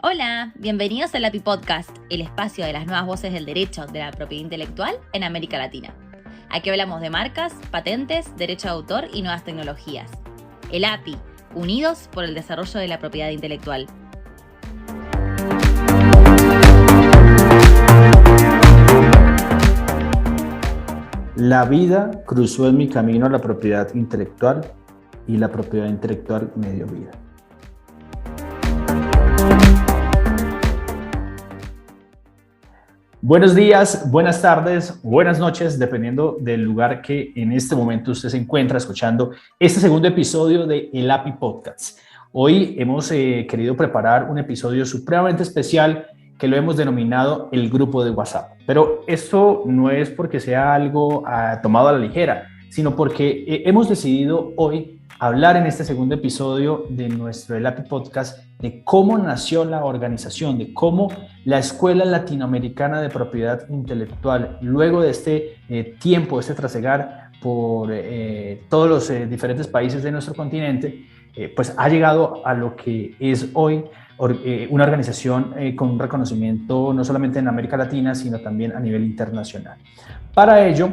Hola, bienvenidos al API Podcast, el espacio de las nuevas voces del derecho de la propiedad intelectual en América Latina. Aquí hablamos de marcas, patentes, derecho de autor y nuevas tecnologías. El API, unidos por el desarrollo de la propiedad intelectual. La vida cruzó en mi camino a la propiedad intelectual y la propiedad intelectual me dio vida. Buenos días, buenas tardes, buenas noches, dependiendo del lugar que en este momento usted se encuentra escuchando este segundo episodio de El API Podcast. Hoy hemos querido preparar un episodio supremamente especial que lo hemos denominado el grupo de WhatsApp. Pero esto no es porque sea algo tomado a la ligera, sino porque hemos decidido hoy hablar en este segundo episodio de nuestro El API Podcast de cómo nació la organización, de cómo la Escuela Latinoamericana de Propiedad Intelectual, luego de este tiempo, este trasegar por todos los diferentes países de nuestro continente, pues ha llegado a lo que es hoy una organización con un reconocimiento no solamente en América Latina, sino también a nivel internacional. Para ello,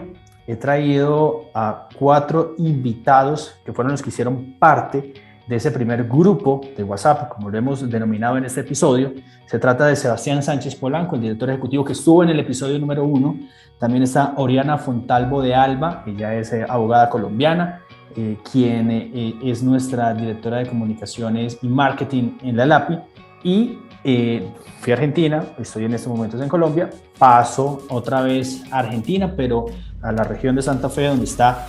he traído a 4 invitados que fueron los que hicieron parte de ese primer grupo de WhatsApp, como lo hemos denominado en este episodio. Se trata de Sebastián Sánchez Polanco, el director ejecutivo que estuvo en el episodio número 1. También está Oriana Fontalvo de Alba, ella es abogada colombiana, quien es nuestra directora de comunicaciones y marketing en la LAPI. Y fui a Argentina, estoy en estos momentos en Colombia, paso otra vez a Argentina, pero a la región de Santa Fe, donde está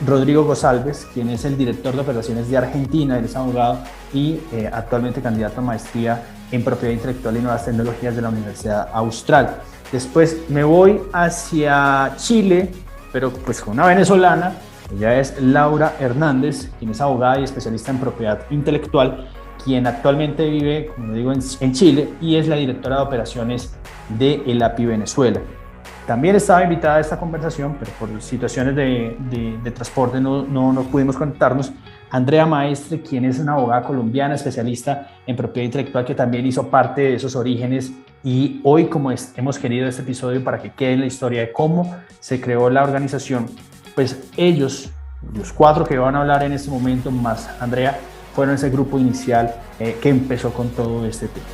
Rodrigo González, quien es el director de operaciones de Argentina, él es abogado y actualmente candidato a maestría en propiedad intelectual y nuevas tecnologías de la Universidad Austral. Después me voy hacia Chile, pero pues con una venezolana, ella es Laura Hernández, quien es abogada y especialista en propiedad intelectual, quien actualmente vive, como digo, en Chile y es la directora de operaciones de El API Venezuela. También estaba invitada a esta conversación, pero por situaciones de transporte no pudimos conectarnos, Andrea Maestre, quien es una abogada colombiana especialista en propiedad intelectual que también hizo parte de esos orígenes. Y hoy, como hemos querido este episodio para que quede en la historia de cómo se creó la organización, pues ellos, los 4 que van a hablar en este momento, más Andrea, fueron ese grupo inicial que empezó con todo este tema.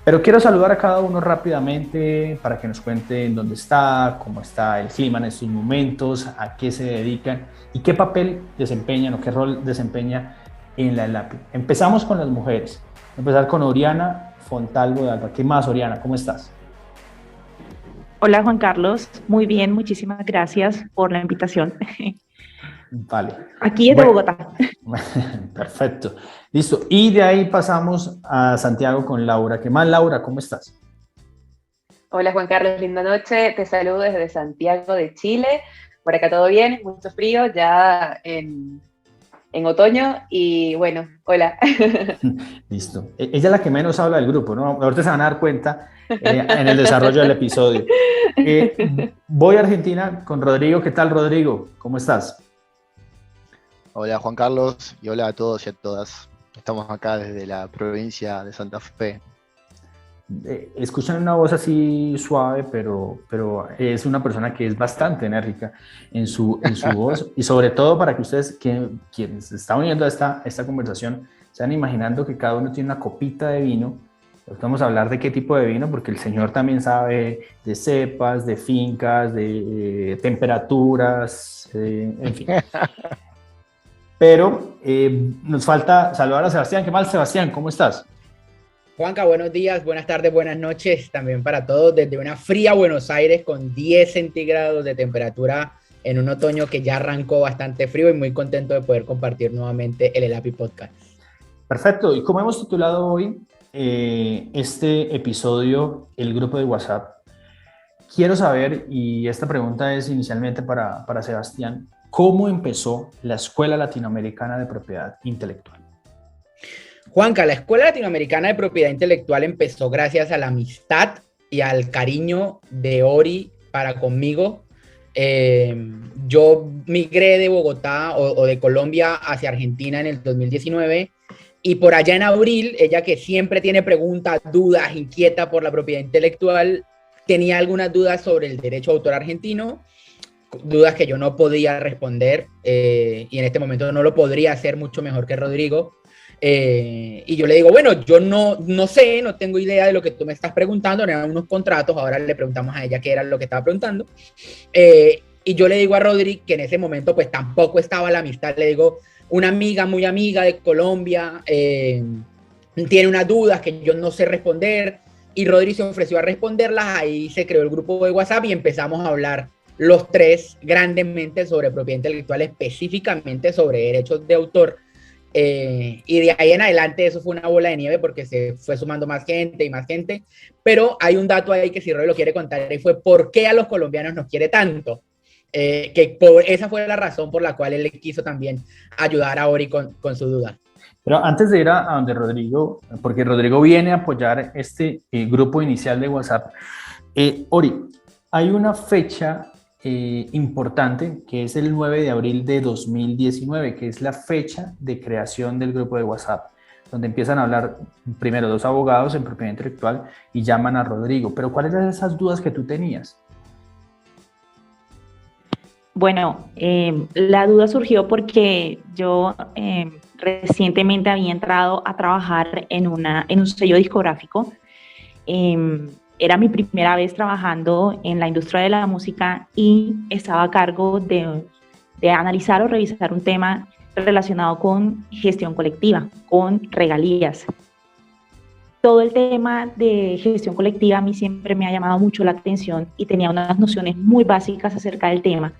Pero quiero saludar a cada uno rápidamente para que nos cuenten dónde está, cómo está el clima en estos momentos, a qué se dedican y qué papel desempeñan o qué rol desempeña en la LAPI. Empezamos con las mujeres. Voy a empezar con Oriana Fontalvo de Alba. ¿Qué más, Oriana? ¿Cómo estás? Hola Juan Carlos, muy bien, muchísimas gracias por la invitación. Vale. Aquí es de Bogotá. Perfecto, listo. Y de ahí pasamos a Santiago con Laura. ¿Qué más, Laura? ¿Cómo estás? Hola Juan Carlos, linda noche. Te saludo desde Santiago de Chile. Por acá todo bien, mucho frío, ya en otoño y bueno, hola. Listo. Ella es la que menos habla del grupo, ¿no? Ahorita se van a dar cuenta en el desarrollo del episodio. Voy a Argentina con Rodrigo. ¿Qué tal, Rodrigo? ¿Cómo estás? Hola Juan Carlos y hola a todos y a todas. Estamos acá desde la provincia de Santa Fe. Escuchan una voz así suave, pero es una persona que es bastante enérgica en su voz y sobre todo para que ustedes, quienes están oyendo esta conversación, se van imaginando que cada uno tiene una copita de vino. Vamos a hablar de qué tipo de vino, porque el señor también sabe de cepas, de fincas, de temperaturas, en fin. Pero nos falta saludar a Sebastián. ¿Qué mal, Sebastián? ¿Cómo estás? Juanca, buenos días, buenas tardes, buenas noches también para todos desde una fría Buenos Aires con 10 centígrados de temperatura en un otoño que ya arrancó bastante frío y muy contento de poder compartir nuevamente el API Podcast. Perfecto, y como hemos titulado hoy este episodio, el grupo de WhatsApp, quiero saber, y esta pregunta es inicialmente para Sebastián, ¿cómo empezó la Escuela Latinoamericana de Propiedad Intelectual? Juanca, la Escuela Latinoamericana de Propiedad Intelectual empezó gracias a la amistad y al cariño de Ori para conmigo. Yo migré de Bogotá o de Colombia hacia Argentina en el 2019 y por allá en abril, ella que siempre tiene preguntas, dudas, inquieta por la propiedad intelectual, tenía algunas dudas sobre el derecho de autor argentino, dudas que yo no podía responder y en este momento no lo podría hacer mucho mejor que Rodrigo. Y yo le digo, bueno, yo no sé, no tengo idea de lo que tú me estás preguntando, eran unos contratos, ahora le preguntamos a ella qué era lo que estaba preguntando. Y yo le digo a Rodri, que en ese momento pues tampoco estaba la amistad, le digo, una amiga muy amiga de Colombia tiene unas dudas que yo no sé responder, y Rodri se ofreció a responderlas, ahí se creó el grupo de WhatsApp y empezamos a hablar los tres grandemente sobre propiedad intelectual, específicamente sobre derechos de autor. Y de ahí en adelante eso fue una bola de nieve porque se fue sumando más gente y más gente, pero hay un dato ahí que si Roy lo quiere contar y fue por qué a los colombianos nos quiere tanto, esa fue la razón por la cual él le quiso también ayudar a Ori con su duda. Pero antes de ir a donde Rodrigo, porque Rodrigo viene a apoyar este grupo inicial de WhatsApp, Ori, hay una fecha importante, que es el 9 de abril de 2019, que es la fecha de creación del grupo de WhatsApp, donde empiezan a hablar primero dos abogados en propiedad intelectual y llaman a Rodrigo. Pero ¿cuáles eran esas dudas que tú tenías? Bueno, la duda surgió porque yo recientemente había entrado a trabajar en un sello discográfico. Era mi primera vez trabajando en la industria de la música y estaba a cargo de analizar o revisar un tema relacionado con gestión colectiva, con regalías. Todo el tema de gestión colectiva a mí siempre me ha llamado mucho la atención y tenía unas nociones muy básicas acerca del tema,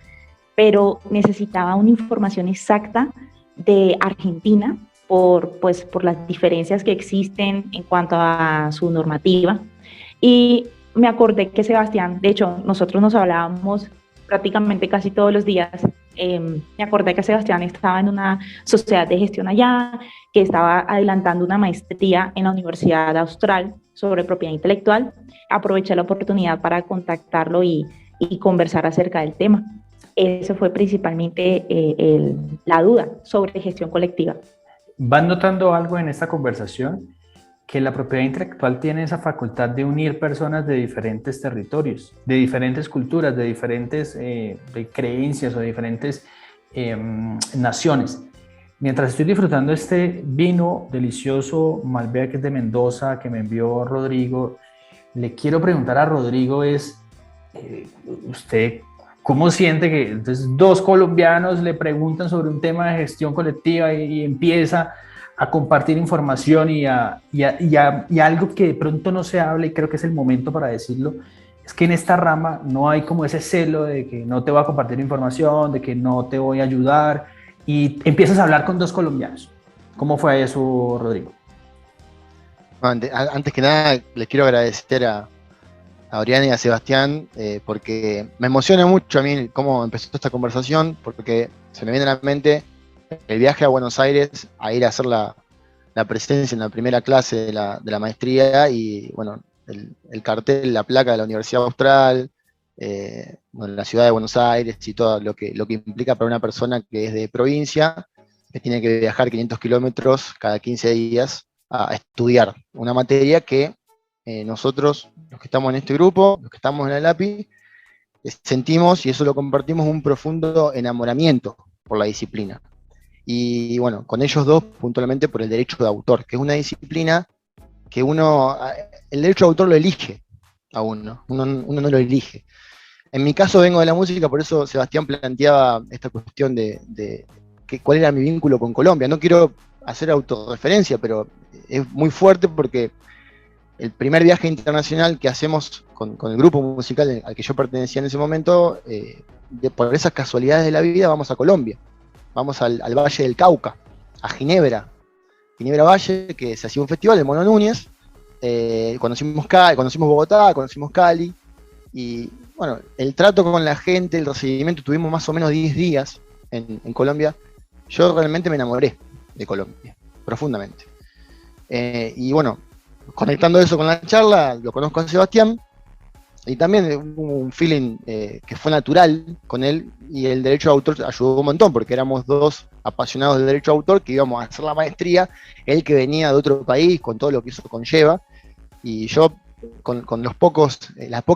pero necesitaba una información exacta de Argentina por las diferencias que existen en cuanto a su normativa. Y me acordé que Sebastián, de hecho, nosotros nos hablábamos prácticamente casi todos los días. Me acordé que Sebastián estaba en una sociedad de gestión allá, que estaba adelantando una maestría en la Universidad Austral sobre propiedad intelectual. Aproveché la oportunidad para contactarlo y conversar acerca del tema. Eso fue principalmente la duda sobre gestión colectiva. ¿Van notando algo en esta conversación? Que la propiedad intelectual tiene esa facultad de unir personas de diferentes territorios, de diferentes culturas, de diferentes de creencias o de diferentes naciones. Mientras estoy disfrutando este vino delicioso Malbec de Mendoza que me envió Rodrigo, le quiero preguntar a Rodrigo ¿usted cómo siente que entonces, dos colombianos le preguntan sobre un tema de gestión colectiva y empieza a compartir información y algo que de pronto no se habla, y creo que es el momento para decirlo, es que en esta rama no hay como ese celo de que no te voy a compartir información, de que no te voy a ayudar, y empiezas a hablar con dos colombianos. ¿Cómo fue eso, Rodrigo? Antes que nada, les quiero agradecer a Oriana y a Sebastián, porque me emociona mucho a mí cómo empezó esta conversación, porque se me viene a la mente el viaje a Buenos Aires a ir a hacer la presencia en la primera clase de la maestría y, bueno, el cartel, la placa de la Universidad Austral, la ciudad de Buenos Aires y todo lo que implica para una persona que es de provincia, que tiene que viajar 500 kilómetros cada 15 días a estudiar una materia que nosotros, los que estamos en este grupo, los que estamos en el API, sentimos, y eso lo compartimos, un profundo enamoramiento por la disciplina. Y bueno, con ellos dos puntualmente por el derecho de autor, que es una disciplina que el derecho de autor lo elige a uno no lo elige. En mi caso vengo de la música, por eso Sebastián planteaba esta cuestión de cuál era mi vínculo con Colombia. No quiero hacer autorreferencia, pero es muy fuerte porque el primer viaje internacional que hacemos con el grupo musical al que yo pertenecía en ese momento, por esas casualidades de la vida, vamos a Colombia. Vamos al Valle del Cauca, a Ginebra Valle, que se hacía un festival, el Mono Núñez. Conocimos Bogotá, conocimos Cali, y bueno, el trato con la gente, el recibimiento, tuvimos más o menos 10 días en Colombia. Yo realmente me enamoré de Colombia, profundamente. Y bueno, conectando eso con la charla, lo conozco a Sebastián, y también hubo un feeling que fue natural con él, y el derecho de autor ayudó un montón, porque éramos dos apasionados del derecho de autor que íbamos a hacer la maestría, él que venía de otro país con todo lo que eso conlleva, y yo con las pocas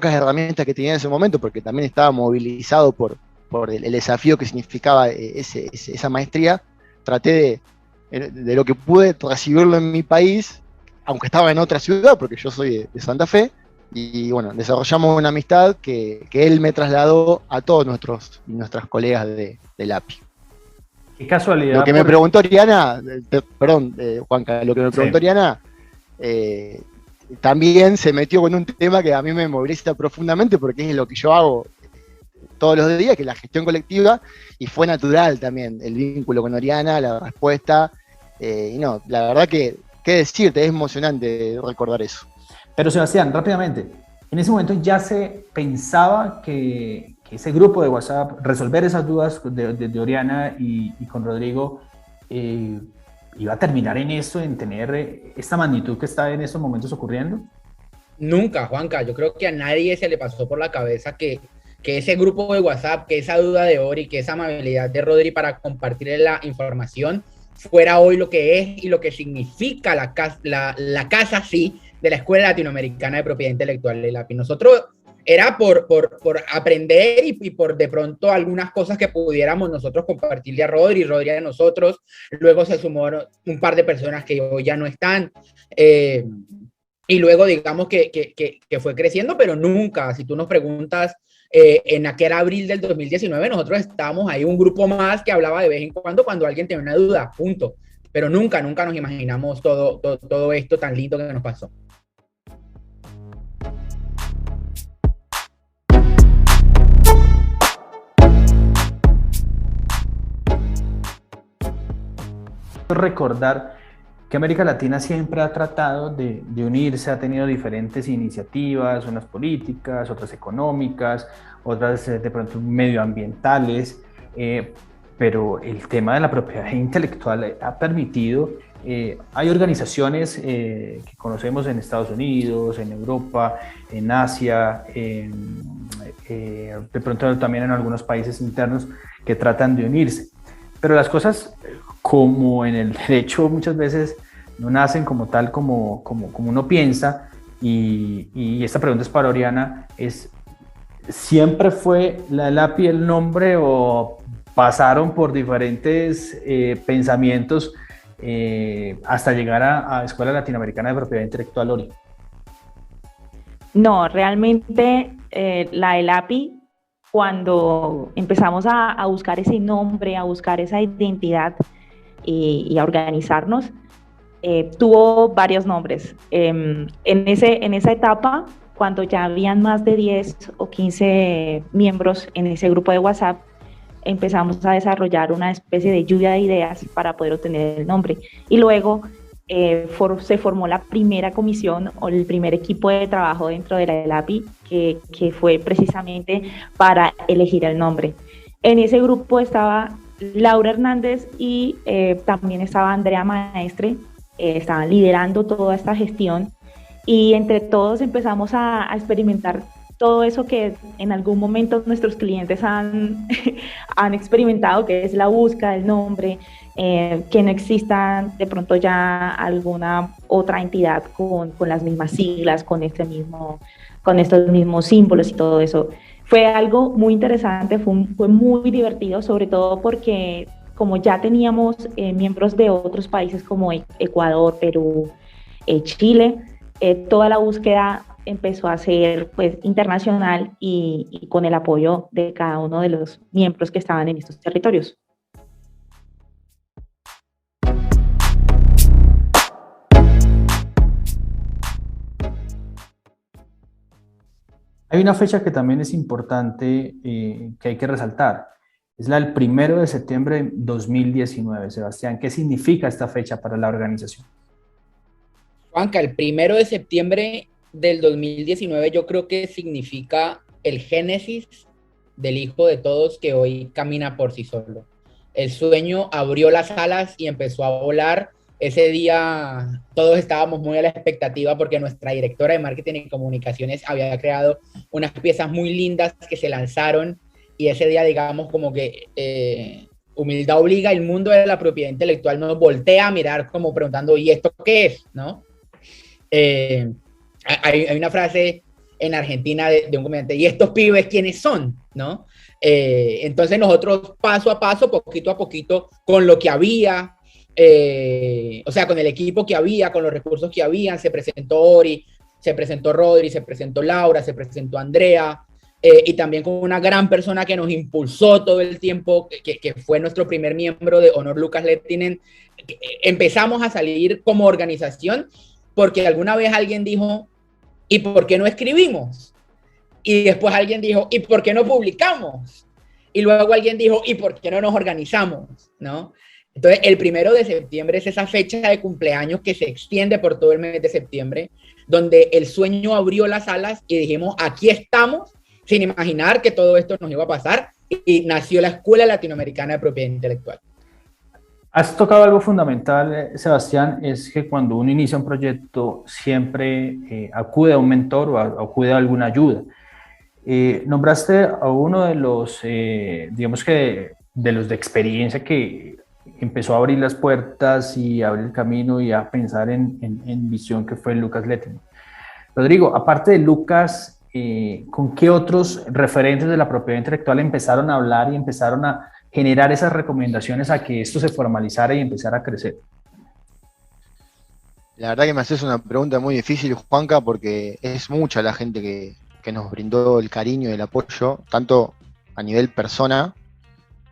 herramientas que tenía en ese momento, porque también estaba movilizado por el desafío que significaba esa maestría, traté de lo que pude recibirlo en mi país, aunque estaba en otra ciudad, porque yo soy de Santa Fe, y bueno, desarrollamos una amistad que él me trasladó a todos nuestras colegas del API. Qué casualidad. Lo que me preguntó Oriana, perdón, Juanca, lo que me preguntó Oriana, también se metió con un tema que a mí me moviliza profundamente, porque es lo que yo hago todos los días, que es la gestión colectiva, y fue natural también el vínculo con Oriana, la respuesta, y no, la verdad que, qué decirte, es emocionante recordar eso. Pero Sebastián, rápidamente, en ese momento ya se pensaba que ese grupo de WhatsApp, resolver esas dudas de Oriana y con Rodrigo, iba a terminar en esto, en tener esta magnitud que está en estos momentos ocurriendo. Nunca, Juanca, yo creo que a nadie se le pasó por la cabeza que ese grupo de WhatsApp, que esa duda de Ori, que esa amabilidad de Rodri para compartir la información fuera hoy lo que es y lo que significa la casa, sí, de la Escuela Latinoamericana de Propiedad Intelectual, el API. Nosotros era por aprender y por de pronto algunas cosas que pudiéramos nosotros compartirle a Rodri a nosotros. Luego se sumó un par de personas que hoy ya no están. Y luego digamos que fue creciendo, pero nunca, si tú nos preguntas, en aquel abril del 2019 nosotros estábamos ahí un grupo más que hablaba de vez en cuando alguien tenía una duda, punto. Pero nunca nos imaginamos todo esto tan lindo que nos pasó. Recordar que América Latina siempre ha tratado de unirse, ha tenido diferentes iniciativas, unas políticas, otras económicas, otras de pronto medioambientales, pero el tema de la propiedad intelectual ha permitido, hay organizaciones que conocemos en Estados Unidos, en Europa, en Asia, de pronto también en algunos países internos que tratan de unirse, pero las cosas, como en el derecho, muchas veces no nacen como tal, como uno piensa, y esta pregunta es para Oriana, ¿siempre fue la API el nombre o pasaron por diferentes pensamientos hasta llegar a Escuela Latinoamericana de Propiedad Intelectual, Ori? No, realmente la del API, cuando empezamos a buscar ese nombre, a buscar esa identidad, y a organizarnos, tuvo varios nombres. En esa etapa, cuando ya habían más de 10 o 15 miembros en ese grupo de WhatsApp, empezamos a desarrollar una especie de lluvia de ideas para poder obtener el nombre. Y luego se formó la primera comisión o el primer equipo de trabajo dentro de la API, que fue precisamente para elegir el nombre. En ese grupo estaba Laura Hernández y también estaba Andrea Maestre, estaban liderando toda esta gestión, y entre todos empezamos a experimentar todo eso que en algún momento nuestros clientes han experimentado, que es la búsqueda del nombre, que no exista de pronto ya alguna otra entidad con las mismas siglas, con estos mismos símbolos y todo eso. Fue algo muy interesante, fue muy divertido, sobre todo porque como ya teníamos miembros de otros países como Ecuador, Perú, Chile, toda la búsqueda empezó a ser pues internacional y con el apoyo de cada uno de los miembros que estaban en estos territorios. Hay una fecha que también es importante, que hay que resaltar. Es la del 1 de septiembre de 2019. Sebastián, ¿qué significa esta fecha para la organización? Juanca, el 1 de septiembre del 2019 yo creo que significa el génesis del hijo de todos que hoy camina por sí solo. El sueño abrió las alas y empezó a volar ese día todos estábamos muy a la expectativa porque nuestra directora de marketing y comunicaciones había creado unas piezas muy lindas que se lanzaron, y ese día, digamos, como que humildad obliga, el mundo de la propiedad intelectual nos voltea a mirar como preguntando, ¿y esto qué es? ¿No? Hay una frase en Argentina de un comediante, ¿y estos pibes quiénes son? ¿No? Entonces nosotros paso a paso, poquito a poquito, con lo que había, o sea, con el equipo que había, con los recursos que habían, se presentó Ori, se presentó Rodri, se presentó Laura, se presentó Andrea, y también con una gran persona que nos impulsó todo el tiempo, que fue nuestro primer miembro de honor, Lucas Lettinen. Empezamos a salir como organización porque alguna vez alguien dijo, ¿y por qué no escribimos? Y después alguien dijo, ¿y por qué no publicamos? Y luego alguien dijo, ¿y por qué no nos organizamos? ¿No? Entonces, el 1 de septiembre es esa fecha de cumpleaños que se extiende por todo el mes de septiembre, donde el sueño abrió las alas y dijimos, aquí estamos, sin imaginar que todo esto nos iba a pasar, y nació la Escuela Latinoamericana de Propiedad Intelectual. Has tocado algo fundamental, Sebastián, es que cuando uno inicia un proyecto siempre acude a un mentor o acude a alguna ayuda. Nombraste a uno de los, digamos que de los de experiencia que empezó a abrir las puertas y a abrir el camino y a pensar en visión, que fue Lucas Lettinen. Rodrigo, aparte de Lucas, ¿con qué otros referentes de la propiedad intelectual empezaron a hablar y empezaron a generar esas recomendaciones a que esto se formalizara y empezara a crecer? La verdad que me haces una pregunta muy difícil, Juanca, porque es mucha la gente que nos brindó el cariño y el apoyo, tanto a nivel persona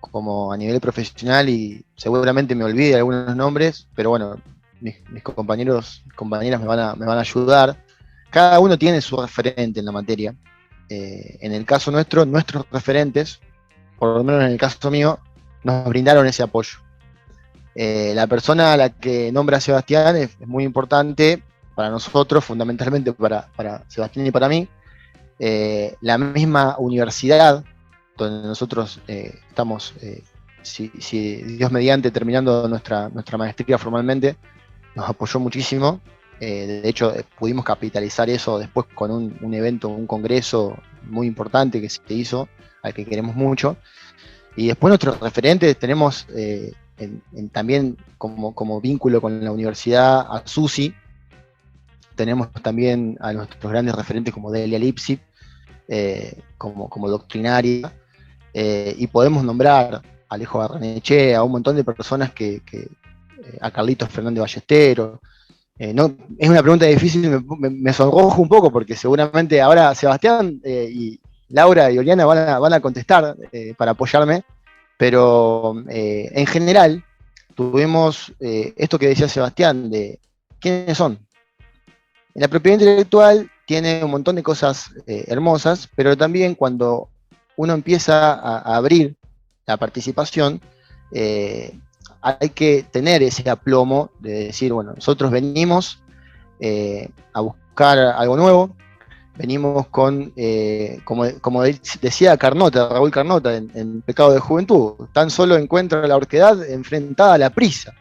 como a nivel profesional, y seguramente me olvide algunos nombres, pero bueno, mis compañeros y compañeras me van a ayudar. Cada uno tiene su referente en la materia. En el caso nuestro, nuestros referentes, por lo menos en el caso mío, nos brindaron ese apoyo. La persona a la que nombra Sebastián es muy importante para nosotros, fundamentalmente para Sebastián y para mí. La misma universidad donde nosotros estamos, si Dios mediante, terminando nuestra maestría formalmente, nos apoyó muchísimo. De hecho, pudimos capitalizar eso después con un evento, un congreso muy importante que se hizo, al que queremos mucho. Y después nuestros referentes tenemos también como vínculo con la universidad a Susi. Tenemos también a nuestros grandes referentes como Delia Lipsy, como doctrinaria. Y podemos nombrar a Alejo Barrenechea, a un montón de personas a Carlitos Fernández Ballesteros. No, es una pregunta difícil, me sonrojo un poco porque seguramente ahora Sebastián y Laura y Oriana van a contestar para apoyarme, pero en general tuvimos esto que decía Sebastián de quiénes son. La propiedad intelectual tiene un montón de cosas hermosas, pero también cuando uno empieza a abrir la participación, hay que tener ese aplomo de decir, bueno, nosotros venimos a buscar algo nuevo, venimos con, como decía Carnota, Raúl Carnota en Pecado de Juventud, tan solo encuentra la orquedad enfrentada a la prisa.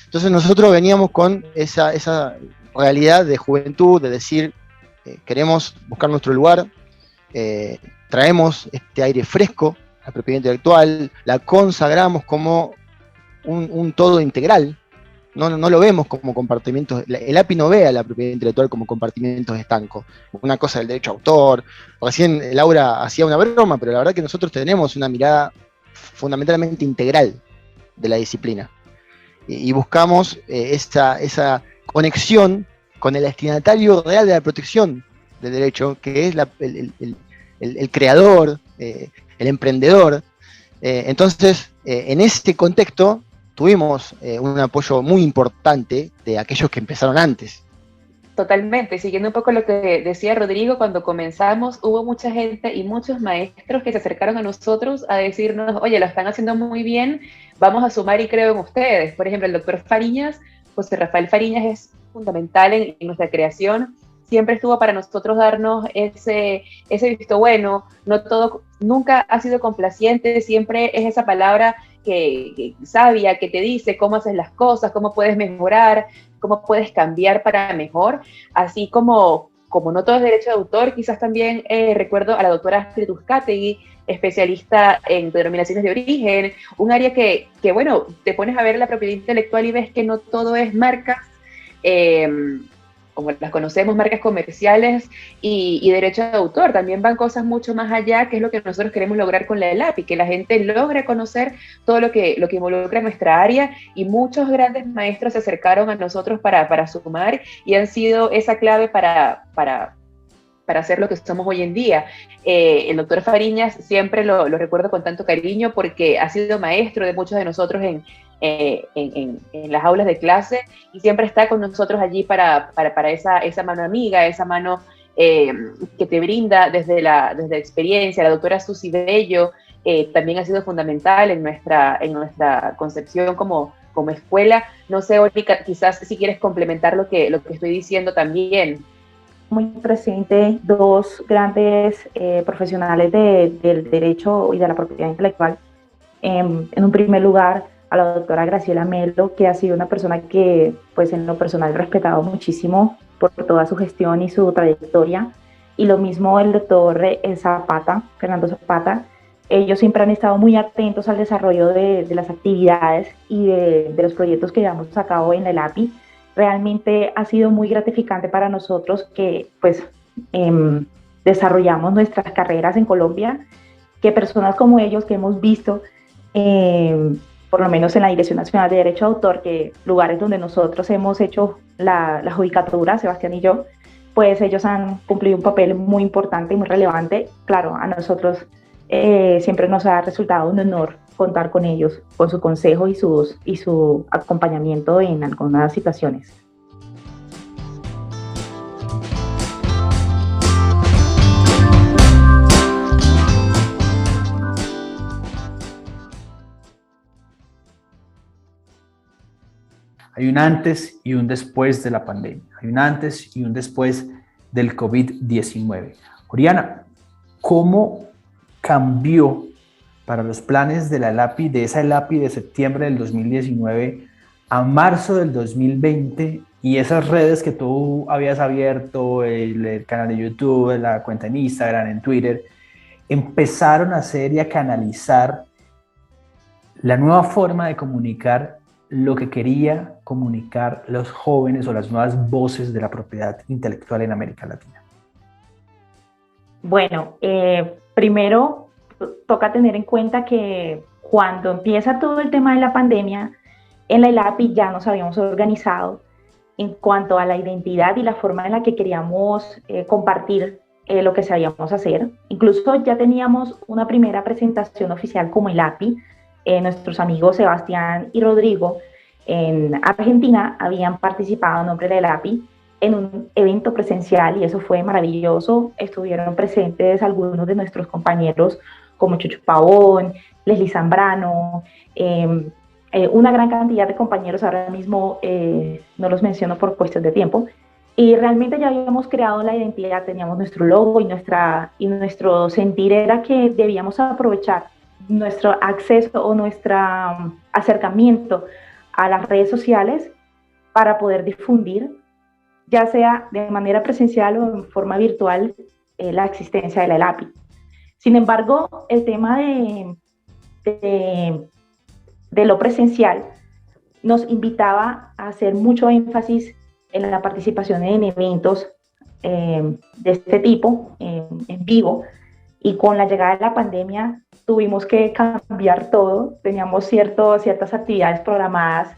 Entonces nosotros veníamos con esa realidad de juventud, de decir, queremos buscar nuestro lugar, traemos este aire fresco, la propiedad intelectual, la consagramos como un todo integral, no lo vemos como compartimentos. El API no ve a la propiedad intelectual como compartimentos estancos, una cosa del derecho a autor. Recién Laura hacía una broma, pero la verdad que nosotros tenemos una mirada fundamentalmente integral de la disciplina y buscamos esa conexión con el destinatario real de la protección del derecho, que es el creador, el emprendedor. Entonces, en este contexto tuvimos un apoyo muy importante de aquellos que empezaron antes. Totalmente, siguiendo un poco lo que decía Rodrigo, cuando comenzamos hubo mucha gente y muchos maestros que se acercaron a nosotros a decirnos, oye, lo están haciendo muy bien, vamos a sumar y creo en ustedes. Por ejemplo, el doctor Fariñas, José Rafael Fariñas, es fundamental en nuestra creación. Siempre estuvo para nosotros darnos ese visto bueno, no todo, nunca ha sido complaciente, siempre es esa palabra sabia que te dice cómo haces las cosas, cómo puedes mejorar, cómo puedes cambiar para mejor, así como no todo es derecho de autor, quizás también recuerdo a la doctora Astrid Uzcategui, especialista en denominaciones de origen, un área que, bueno, te pones a ver la propiedad intelectual y ves que no todo es marcas, como las conocemos, marcas comerciales y derecho de autor. También van cosas mucho más allá, que es lo que nosotros queremos lograr con la ELAPI, que la gente logre conocer todo lo que involucra nuestra área, y muchos grandes maestros se acercaron a nosotros para sumar y han sido esa clave para hacer lo que somos hoy en día. El doctor Fariñas siempre lo recuerdo con tanto cariño porque ha sido maestro de muchos de nosotros en las aulas de clase, y siempre está con nosotros allí para esa mano amiga, esa mano que te brinda desde la experiencia. La doctora Susi Bello también ha sido fundamental en nuestra concepción como escuela. No sé, Olga, quizás si quieres complementar lo que estoy diciendo también. Muy presente dos grandes profesionales del derecho y de la propiedad intelectual. En un primer lugar, a la doctora Graciela Melo, que ha sido una persona que, pues, en lo personal he respetado muchísimo por toda su gestión y su trayectoria. Y lo mismo el doctor Zapata, Fernando Zapata. Ellos siempre han estado muy atentos al desarrollo de las actividades y de los proyectos que llevamos a cabo en la ELAPI. Realmente ha sido muy gratificante para nosotros que, pues, desarrollamos nuestras carreras en Colombia, que personas como ellos que hemos visto, por lo menos en la Dirección Nacional de Derecho de Autor, que lugares donde nosotros hemos hecho la judicatura, Sebastián y yo, pues ellos han cumplido un papel muy importante y muy relevante. Claro, a nosotros siempre nos ha resultado un honor contar con ellos, con su consejo y su acompañamiento en algunas situaciones. Hay un antes y un después de la pandemia. Hay un antes y un después del COVID-19. Oriana, ¿cómo cambió para los planes de la ELAPI, de esa ELAPI de septiembre del 2019 a marzo del 2020, y esas redes que tú habías abierto, el canal de YouTube, la cuenta en Instagram, en Twitter, empezaron a hacer y a canalizar la nueva forma de comunicar lo que quería comunicar los jóvenes o las nuevas voces de la propiedad intelectual en América Latina? Bueno, primero toca tener en cuenta que cuando empieza todo el tema de la pandemia, en la ELAPI ya nos habíamos organizado en cuanto a la identidad y la forma en la que queríamos compartir lo que sabíamos hacer. Incluso ya teníamos una primera presentación oficial como ELAPI. Nuestros amigos Sebastián y Rodrigo en Argentina habían participado en nombre de la ELAPI en un evento presencial, y eso fue maravilloso. Estuvieron presentes algunos de nuestros compañeros como Chucho Pavón, Leslie Zambrano, una gran cantidad de compañeros. Ahora mismo no los menciono por cuestión de tiempo, y realmente ya habíamos creado la identidad, teníamos nuestro logo y nuestro sentir era que debíamos aprovechar nuestro acceso o nuestro acercamiento a las redes sociales para poder difundir, ya sea de manera presencial o en forma virtual, la existencia de la ELAPI. Sin embargo, el tema de lo presencial nos invitaba a hacer mucho énfasis en la participación en eventos de este tipo, en vivo, y con la llegada de la pandemia tuvimos que cambiar todo. Teníamos ciertas actividades programadas,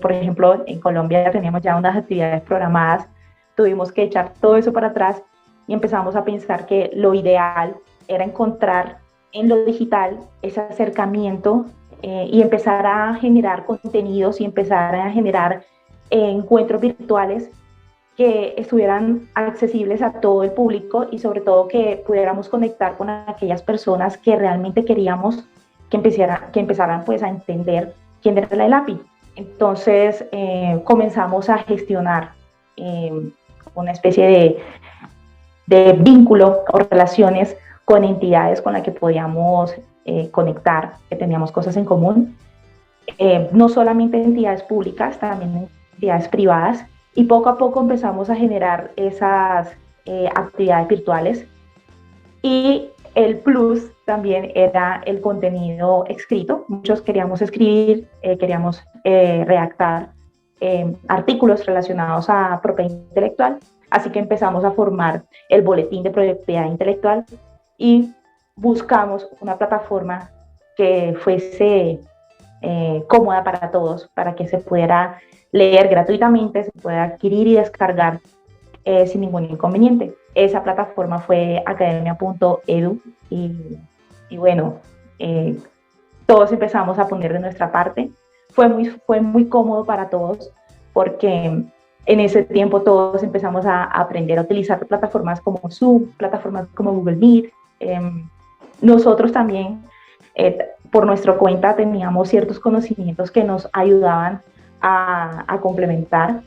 por ejemplo, en Colombia teníamos ya unas actividades programadas, tuvimos que echar todo eso para atrás y empezamos a pensar que lo ideal era encontrar en lo digital ese acercamiento y empezar a generar contenidos y empezar a generar encuentros virtuales que estuvieran accesibles a todo el público, y sobre todo que pudiéramos conectar con aquellas personas que realmente queríamos que empezaran pues a entender quién era la ELAPI. Entonces comenzamos a gestionar una especie de vínculo o relaciones con entidades con las que podíamos conectar, que teníamos cosas en común, no solamente entidades públicas, también entidades privadas, y poco a poco empezamos a generar esas actividades virtuales. Y el plus también era el contenido escrito. Muchos queríamos escribir, queríamos redactar artículos relacionados a propiedad intelectual, así que empezamos a formar el boletín de propiedad intelectual y buscamos una plataforma que fuese cómoda para todos, para que se pudiera leer gratuitamente, se pueda adquirir y descargar sin ningún inconveniente. Esa plataforma fue academia.edu y bueno, todos empezamos a poner de nuestra parte. Fue muy cómodo para todos porque en ese tiempo todos empezamos a aprender a utilizar plataformas como Zoom, plataformas como Google Meet. Nosotros también, por nuestra cuenta, teníamos ciertos conocimientos que nos ayudaban a complementar.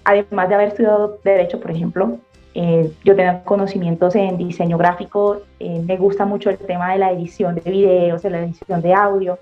Además de haber estudiado Derecho, por ejemplo, yo tenía conocimientos en diseño gráfico, me gusta mucho el tema de la edición de videos, de la edición de audio.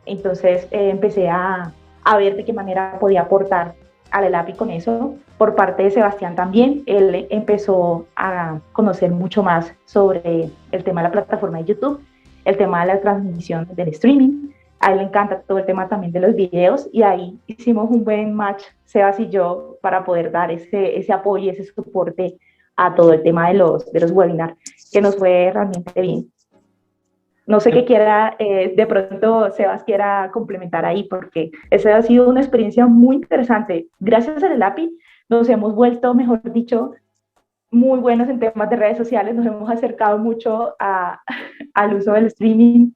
Entonces empecé a ver de qué manera podía aportar al ELAPI con eso. Por parte de Sebastián también, él empezó a conocer mucho más sobre el tema de la plataforma de YouTube, el tema de la transmisión del streaming. A él le encanta todo el tema también de los videos y ahí hicimos un buen match, Sebas y yo, para poder dar ese apoyo y ese soporte a todo el tema de los webinars, que nos fue realmente bien. No sé qué quiera, de pronto Sebas quiera complementar ahí, porque esa ha sido una experiencia muy interesante. Gracias al ELAPI nos hemos vuelto, mejor dicho, muy buenos en temas de redes sociales, nos hemos acercado mucho al uso del streaming,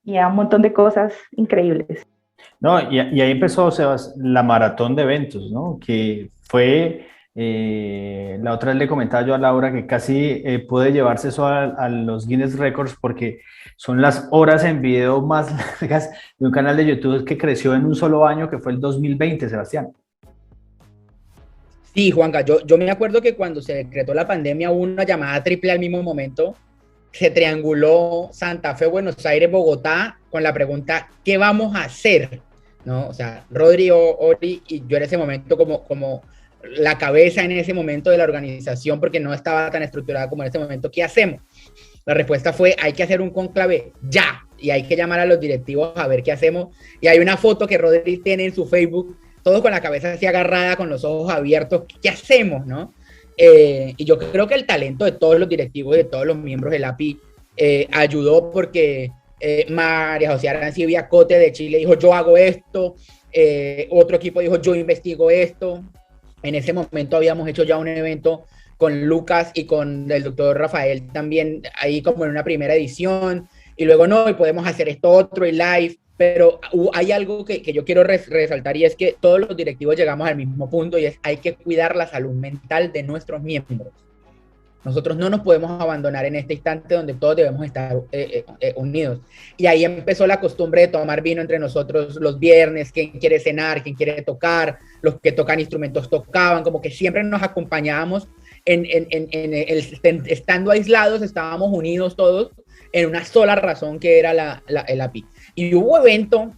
y a un montón de cosas increíbles. No, y ahí empezó, Sebas, la maratón de eventos, ¿no? Que fue, la otra vez le comentaba yo a Laura que casi puede llevarse eso a los Guinness Records porque son las horas en video más largas de un canal de YouTube que creció en un solo año, que fue el 2020, Sebastián. Sí, Juanca, yo me acuerdo que cuando se decretó la pandemia hubo una llamada triple al mismo momento. Se trianguló Santa Fe, Buenos Aires, Bogotá, con la pregunta, ¿qué vamos a hacer? ¿No? O sea, Rodrigo, Ori y yo en ese momento como la cabeza en ese momento de la organización, porque no estaba tan estructurada como en ese momento, ¿qué hacemos? La respuesta fue, hay que hacer un conclave ya, y hay que llamar a los directivos a ver qué hacemos. Y hay una foto que Rodrigo tiene en su Facebook, todos con la cabeza así agarrada, con los ojos abiertos, ¿qué hacemos, no? Y yo creo que el talento de todos los directivos y de todos los miembros del API ayudó porque María José Arancibia Cote de Chile dijo yo hago esto, otro equipo dijo yo investigo esto. En ese momento habíamos hecho ya un evento con Lucas y con el doctor Rafael también ahí como en una primera edición y luego no, y podemos hacer esto otro y live. Pero hay algo que yo quiero resaltar y es que todos los directivos llegamos al mismo punto y es hay que cuidar la salud mental de nuestros miembros. Nosotros no nos podemos abandonar en este instante donde todos debemos estar unidos. Y ahí empezó la costumbre de tomar vino entre nosotros los viernes, quién quiere cenar, quién quiere tocar, los que tocan instrumentos tocaban, como que siempre nos acompañábamos estando aislados, estábamos unidos todos en una sola razón que era el API. Y hubo evento,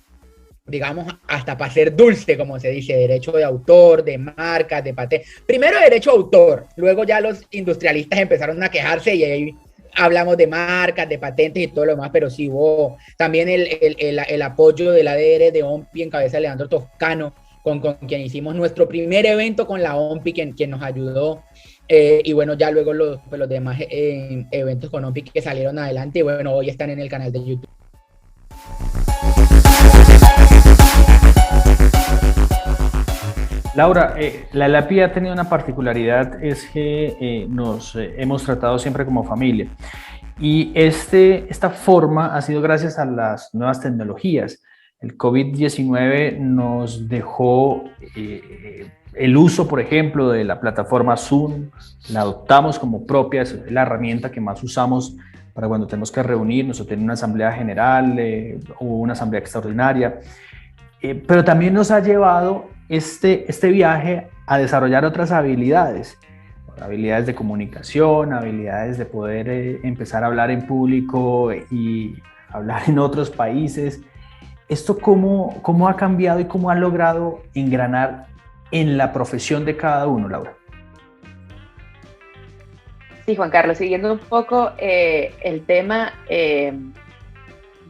digamos, hasta para ser dulce, como se dice, derecho de autor, de marcas, de patente. Primero derecho de autor, luego ya los industrialistas empezaron a quejarse y ahí hablamos de marcas, de patentes y todo lo demás, pero sí hubo también el apoyo del ADR de OMPI en cabeza de Leandro Toscano, con quien hicimos nuestro primer evento con la OMPI, quien nos ayudó. Y bueno, ya luego los demás eventos con OMPI que salieron adelante y bueno, hoy están en el canal de YouTube. Laura, la ELAPI ha tenido una particularidad, es que nos hemos tratado siempre como familia y esta forma ha sido gracias a las nuevas tecnologías. El COVID-19 nos dejó el uso, por ejemplo, de la plataforma Zoom, la adoptamos como propia, es la herramienta que más usamos para cuando tenemos que reunirnos o tener una asamblea general o una asamblea extraordinaria, pero también nos ha llevado este viaje a desarrollar otras habilidades habilidades de comunicación, habilidades de poder empezar a hablar en público y hablar en otros países. ¿Esto cómo ha cambiado y cómo ha logrado engranar en la profesión de cada uno, Laura? Sí, Juan Carlos, siguiendo un poco el tema de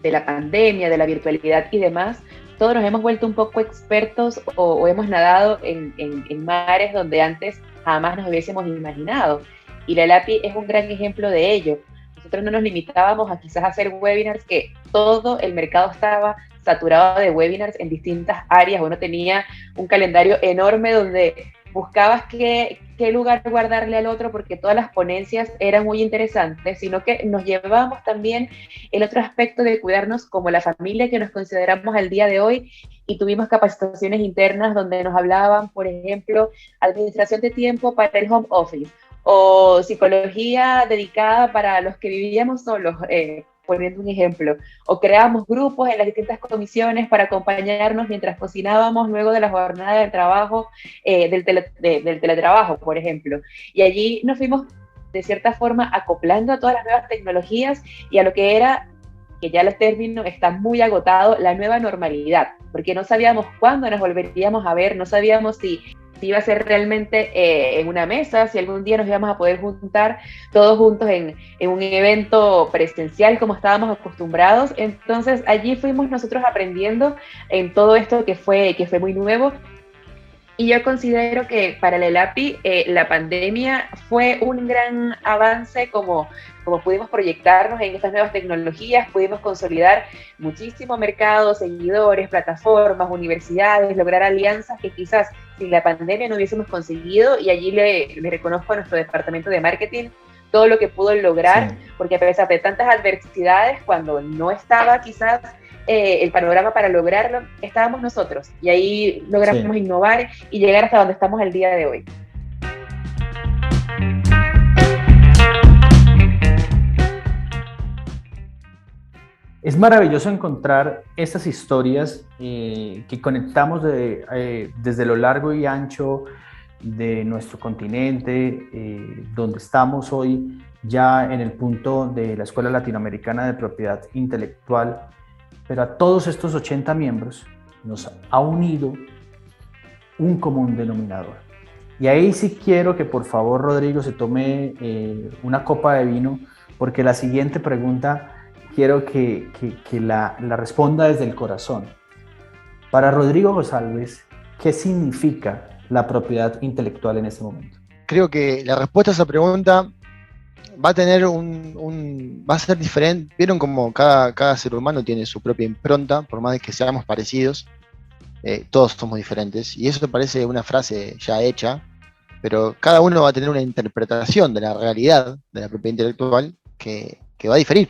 la pandemia, de la virtualidad y demás, todos nos hemos vuelto un poco expertos o hemos nadado en mares donde antes jamás nos hubiésemos imaginado. Y la ELAPI es un gran ejemplo de ello. Nosotros no nos limitábamos a quizás hacer webinars, que todo el mercado estaba saturado de webinars en distintas áreas. Uno tenía un calendario enorme donde buscabas qué lugar guardarle al otro, porque todas las ponencias eran muy interesantes, sino que nos llevábamos también el otro aspecto de cuidarnos como la familia que nos consideramos al día de hoy, y tuvimos capacitaciones internas donde nos hablaban, por ejemplo, administración de tiempo para el home office, o psicología dedicada para los que vivíamos solos, poniendo un ejemplo, o creábamos grupos en las distintas comisiones para acompañarnos mientras cocinábamos luego de la jornada de trabajo, del teletrabajo, por ejemplo. Y allí nos fuimos, de cierta forma, acoplando a todas las nuevas tecnologías y a lo que era, que ya el término está muy agotado, la nueva normalidad, porque no sabíamos cuándo nos volveríamos a ver, no sabíamos si iba a ser realmente en una mesa, si algún día nos íbamos a poder juntar todos juntos en un evento presencial como estábamos acostumbrados. Entonces allí fuimos nosotros aprendiendo en todo esto que fue muy nuevo. Y yo considero que para la ELAPI la pandemia fue un gran avance, como pudimos proyectarnos en estas nuevas tecnologías, pudimos consolidar muchísimo mercado, seguidores, plataformas, universidades, lograr alianzas que quizás sin la pandemia no hubiésemos conseguido, y allí le reconozco a nuestro departamento de marketing todo lo que pudo lograr, sí. Porque a pesar de tantas adversidades, cuando no estaba quizás el panorama para lograrlo, estábamos nosotros, y ahí logramos innovar y llegar hasta donde estamos el día de hoy. Es maravilloso encontrar estas historias que conectamos desde lo largo y ancho de nuestro continente, donde estamos hoy ya en el punto de la Escuela Latinoamericana de Propiedad Intelectual, pero a todos estos 80 miembros nos ha unido un común denominador. Y ahí sí quiero que por favor Rodrigo se tome una copa de vino, porque la siguiente pregunta quiero que la responda desde el corazón. Para Rodrigo González, ¿qué significa la propiedad intelectual en este momento? Creo que la respuesta a esa pregunta va a tener va a ser diferente. Vieron como cada ser humano tiene su propia impronta, por más que seamos parecidos, todos somos diferentes, y eso parece una frase ya hecha, pero cada uno va a tener una interpretación de la realidad de la propiedad intelectual que va a diferir.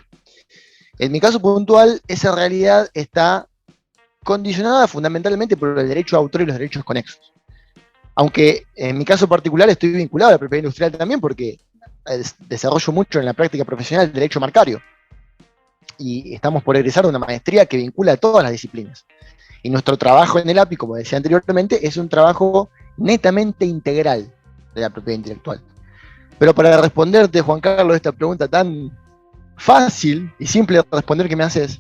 En mi caso puntual, esa realidad está condicionada fundamentalmente por el derecho de autor y los derechos conexos. Aunque en mi caso particular estoy vinculado a la propiedad industrial también, porque desarrollo mucho en la práctica profesional el derecho marcario. Y estamos por egresar de una maestría que vincula a todas las disciplinas. Y nuestro trabajo en el API, como decía anteriormente, es un trabajo netamente integral de la propiedad intelectual. Pero para responderte, Juan Carlos, esta pregunta tan fácil y simple de responder que me haces,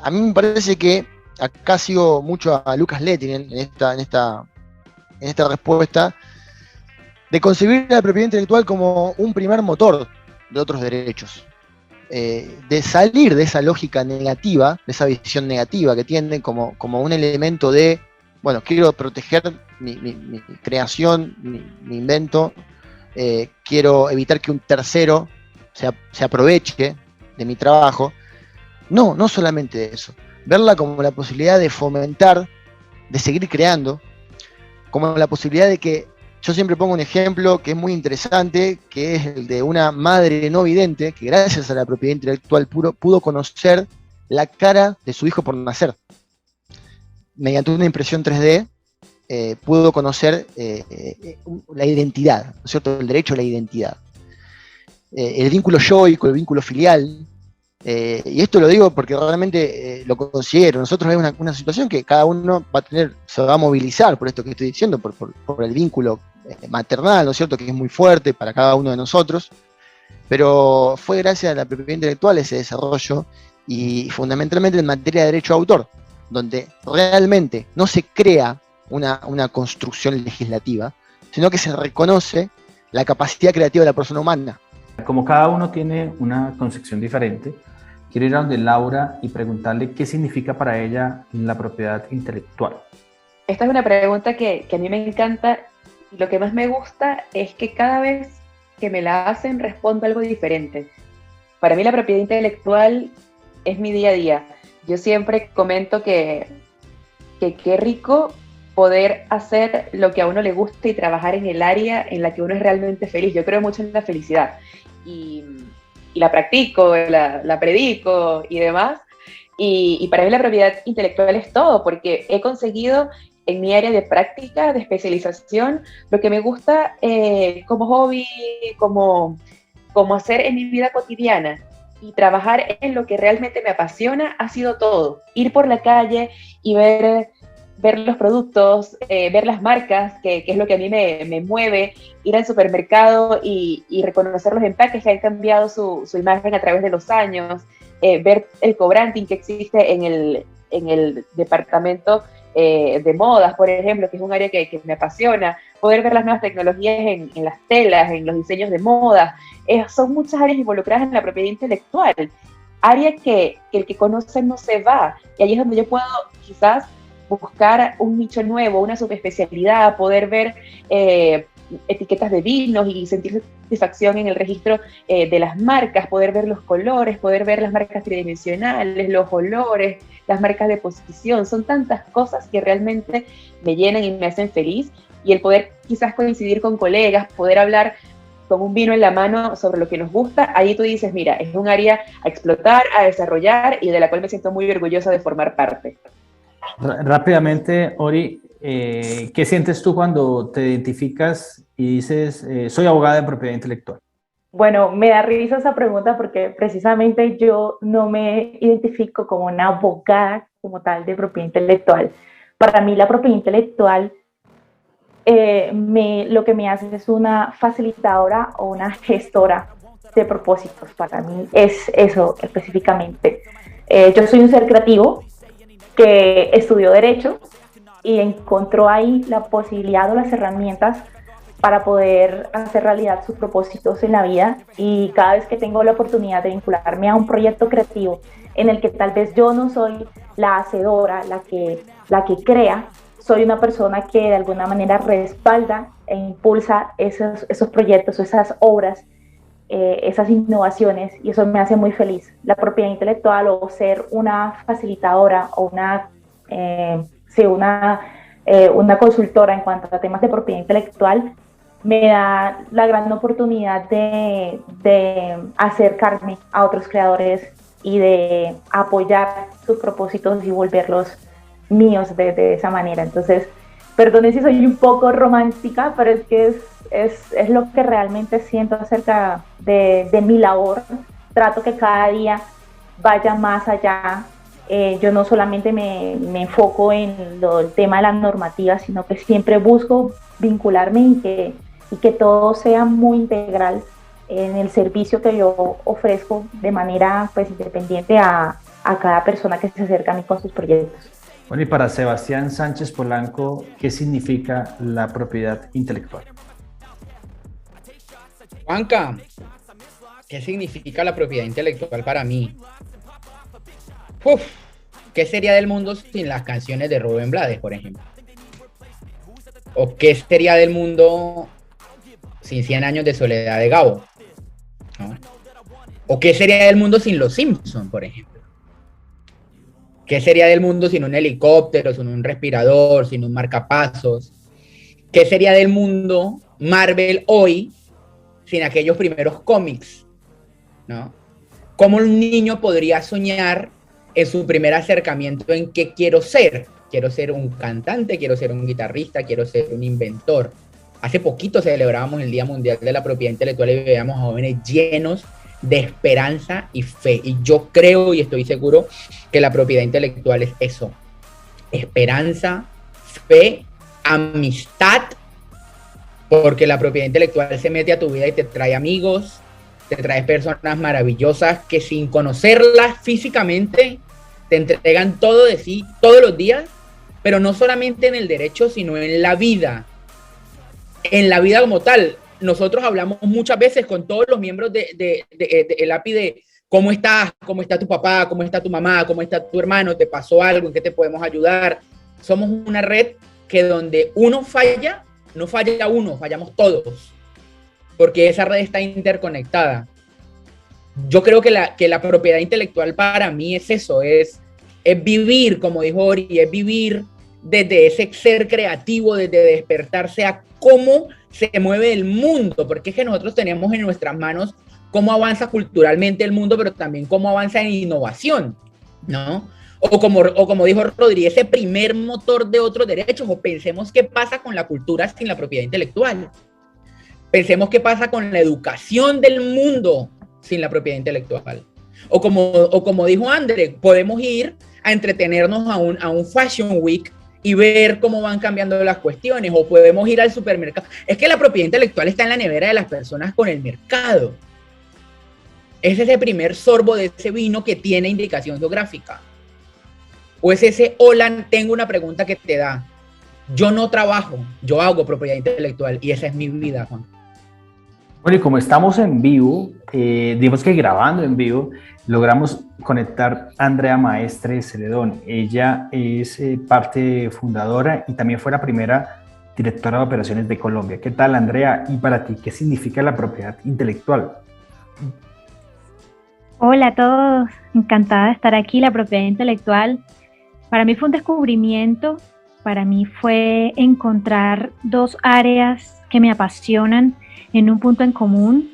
a mí me parece que acá sigo mucho a Lucas Lettinen en esta respuesta, de concebir la propiedad intelectual como un primer motor de otros derechos, de salir de esa lógica negativa, de esa visión negativa que tienen como un elemento de, bueno, quiero proteger mi creación, mi invento, quiero evitar que un tercero se aproveche de mi trabajo. No solamente eso, verla como la posibilidad de fomentar, de seguir creando, como la posibilidad de que, yo siempre pongo un ejemplo que es muy interesante, que es el de una madre no vidente que gracias a la propiedad intelectual pudo conocer la cara de su hijo por nacer. Mediante una impresión 3D pudo conocer la identidad, ¿no es cierto? El derecho a la identidad. El vínculo yoico, el vínculo filial, y esto lo digo porque realmente lo considero. Nosotros hay una situación que cada uno se va a movilizar por esto que estoy diciendo, por el vínculo maternal, ¿no es cierto?, que es muy fuerte para cada uno de nosotros, pero fue gracias a la propiedad intelectual ese desarrollo y fundamentalmente en materia de derecho de autor, donde realmente no se crea una construcción legislativa, sino que se reconoce la capacidad creativa de la persona humana. Como cada uno tiene una concepción diferente, quiero ir a donde Laura y preguntarle qué significa para ella la propiedad intelectual. Esta es una pregunta que a mí me encanta y lo que más me gusta es que cada vez que me la hacen respondo algo diferente. Para mí la propiedad intelectual es mi día a día. Yo siempre comento que qué rico poder hacer lo que a uno le gusta y trabajar en el área en la que uno es realmente feliz. Yo creo mucho en la felicidad y la practico, la predico y demás. Y para mí la propiedad intelectual es todo, porque he conseguido en mi área de práctica, de especialización, lo que me gusta como hobby, como hacer en mi vida cotidiana. Y trabajar en lo que realmente me apasiona ha sido todo. Ir por la calle y ver los productos, ver las marcas, que es lo que a mí me mueve, ir al supermercado y reconocer los empaques que han cambiado su imagen a través de los años, ver el co-branding que existe en el departamento de modas, por ejemplo, que es un área que me apasiona, poder ver las nuevas tecnologías en las telas, en los diseños de moda, son muchas áreas involucradas en la propiedad intelectual, área que el que conoce no se va, y ahí es donde yo puedo quizás buscar un nicho nuevo, una subespecialidad, poder ver etiquetas de vinos y sentir satisfacción en el registro de las marcas, poder ver los colores, poder ver las marcas tridimensionales, los olores, las marcas de posición. Son tantas cosas que realmente me llenan y me hacen feliz, y el poder quizás coincidir con colegas, poder hablar con un vino en la mano sobre lo que nos gusta, ahí tú dices, mira, es un área a explotar, a desarrollar y de la cual me siento muy orgullosa de formar parte. Rápidamente, Ori, ¿qué sientes tú cuando te identificas y dices, soy abogada de propiedad intelectual? Bueno, me da risa esa pregunta porque precisamente yo no me identifico como una abogada como tal de propiedad intelectual. Para mí la propiedad intelectual lo que me hace es una facilitadora o una gestora de propósitos. Para mí es eso específicamente. Yo soy un ser creativo que estudió Derecho y encontró ahí la posibilidad o las herramientas para poder hacer realidad sus propósitos en la vida, y cada vez que tengo la oportunidad de vincularme a un proyecto creativo en el que tal vez yo no soy la hacedora, la que crea, soy una persona que de alguna manera respalda e impulsa esos proyectos, esas obras, esas innovaciones, y eso me hace muy feliz. La propiedad intelectual o ser una facilitadora o una consultora en cuanto a temas de propiedad intelectual me da la gran oportunidad de acercarme a otros creadores y de apoyar sus propósitos y volverlos míos de esa manera. Entonces, perdone si soy un poco romántica, pero es que es lo que realmente siento acerca de mi labor. Trato que cada día vaya más allá. Yo no solamente me enfoco en el tema de la normativa, sino que siempre busco vincularme y que todo sea muy integral en el servicio que yo ofrezco de manera pues independiente a cada persona que se acerca a mí con sus proyectos. Bueno, y para Sebastián Sánchez Polanco, ¿qué significa la propiedad intelectual? Juanca, ¿qué significa la propiedad intelectual para mí? ¿Qué sería del mundo sin las canciones de Rubén Blades, por ejemplo? ¿O qué sería del mundo sin 100 años de soledad de Gabo? ¿No? ¿O qué sería del mundo sin Los Simpson, por ejemplo? ¿Qué sería del mundo sin un helicóptero, sin un respirador, sin un marcapasos? ¿Qué sería del mundo Marvel hoy sin aquellos primeros cómics? ¿No? ¿Cómo un niño podría soñar en su primer acercamiento en qué quiero ser? Quiero ser un cantante, quiero ser un guitarrista, quiero ser un inventor. Hace poquito celebrábamos el Día Mundial de la Propiedad Intelectual y veíamos a jóvenes llenos de esperanza y fe. Y yo creo y estoy seguro que la propiedad intelectual es eso. Esperanza, fe, amistad, porque la propiedad intelectual se mete a tu vida y te trae amigos, te trae personas maravillosas que sin conocerlas físicamente te entregan todo de sí todos los días, pero no solamente en el derecho, sino en la vida como tal. Nosotros hablamos muchas veces con todos los miembros de ELAPI de cómo estás, cómo está tu papá, cómo está tu mamá, cómo está tu hermano, te pasó algo, en qué te podemos ayudar. Somos una red que donde uno falla, no falla uno, fallamos todos, porque esa red está interconectada. Yo creo que la propiedad intelectual para mí es eso, es vivir, como dijo Ori, es vivir desde ese ser creativo, desde despertarse a cómo se mueve el mundo, porque es que nosotros tenemos en nuestras manos cómo avanza culturalmente el mundo, pero también cómo avanza en innovación, ¿no? O como dijo Rodri, ese primer motor de otros derechos, o pensemos qué pasa con la cultura sin la propiedad intelectual. Pensemos qué pasa con la educación del mundo sin la propiedad intelectual. O como dijo André, podemos ir a entretenernos a un Fashion Week y ver cómo van cambiando las cuestiones, o podemos ir al supermercado. Es que la propiedad intelectual está en la nevera de las personas con el mercado. Es ese primer sorbo de ese vino que tiene indicación geográfica. O es ese, hola, tengo una pregunta que te da. Yo no trabajo, yo hago propiedad intelectual y esa es mi vida, Juan. Bueno, y como estamos en vivo, digamos que grabando en vivo, logramos conectar a Andrea Maestre Celedón. Ella es parte fundadora y también fue la primera directora de operaciones de Colombia. ¿Qué tal, Andrea? Y para ti, ¿qué significa la propiedad intelectual? Hola a todos, encantada de estar aquí. La propiedad intelectual para mí fue un descubrimiento, para mí fue encontrar dos áreas que me apasionan en un punto en común,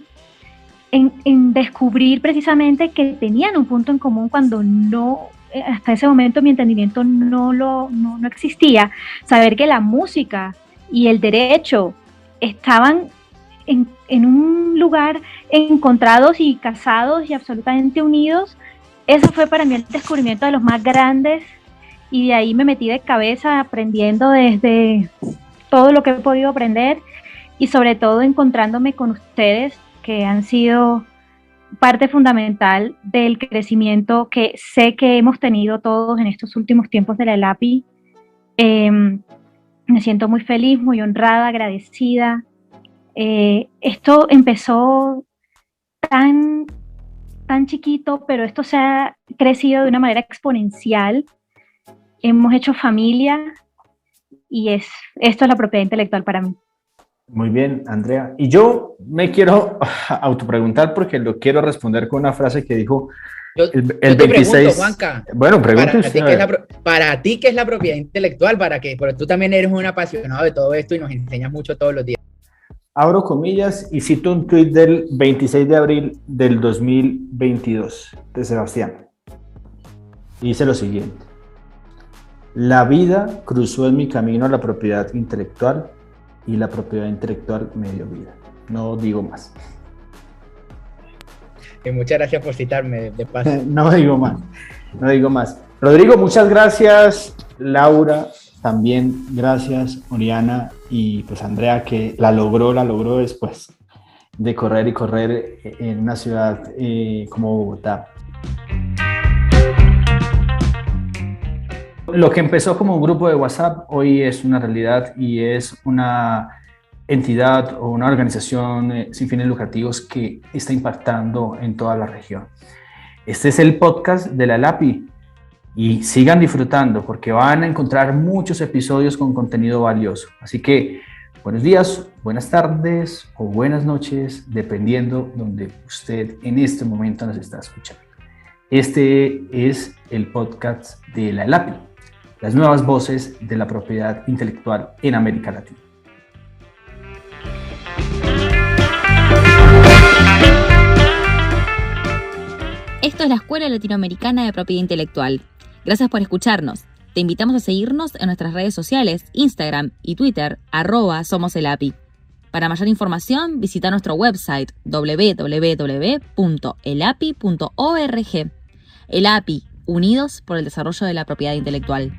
en descubrir precisamente que tenían un punto en común cuando no, hasta ese momento mi entendimiento no existía, saber que la música y el derecho estaban en un lugar encontrados y casados y absolutamente unidos. Eso fue para mí el descubrimiento de los más grandes y de ahí me metí de cabeza aprendiendo desde todo lo que he podido aprender y sobre todo encontrándome con ustedes que han sido parte fundamental del crecimiento que sé que hemos tenido todos en estos últimos tiempos de la ELAPI. Me siento muy feliz, muy honrada, agradecida. Esto empezó tan chiquito, pero esto se ha crecido de una manera exponencial. Hemos hecho familia y esto es la propiedad intelectual para mí. Muy bien, Andrea. Y yo me quiero autopreguntar porque lo quiero responder con una frase que dijo el 26. Pregunto, Juanca, bueno, pregúntese. Para ti, ¿qué es la propiedad intelectual? Porque tú también eres un apasionado de todo esto y nos enseñas mucho todos los días. Abro comillas y cito un tuit del 26 de abril del 2022 de Sebastián. Y dice lo siguiente: la vida cruzó en mi camino a la propiedad intelectual y la propiedad intelectual me dio vida. No digo más. Y muchas gracias por citarme, de paso. No digo más. Rodrigo, muchas gracias. Laura, también gracias. Oriana y pues Andrea, que la logró después de correr en una ciudad como Bogotá. Lo que empezó como un grupo de WhatsApp hoy es una realidad y es una entidad o una organización sin fines lucrativos que está impactando en toda la región. Este es el podcast de la ELAPI y sigan disfrutando porque van a encontrar muchos episodios con contenido valioso. Así que buenos días, buenas tardes o buenas noches, dependiendo donde usted en este momento nos está escuchando. Este es el podcast de la ELAPI, las nuevas voces de la propiedad intelectual en América Latina. Esto es la Escuela Latinoamericana de Propiedad Intelectual. Gracias por escucharnos. Te invitamos a seguirnos en nuestras redes sociales, Instagram y Twitter, @somoselapi. Para mayor información, visita nuestro website www.elapi.org. ELAPI, unidos por el desarrollo de la propiedad intelectual.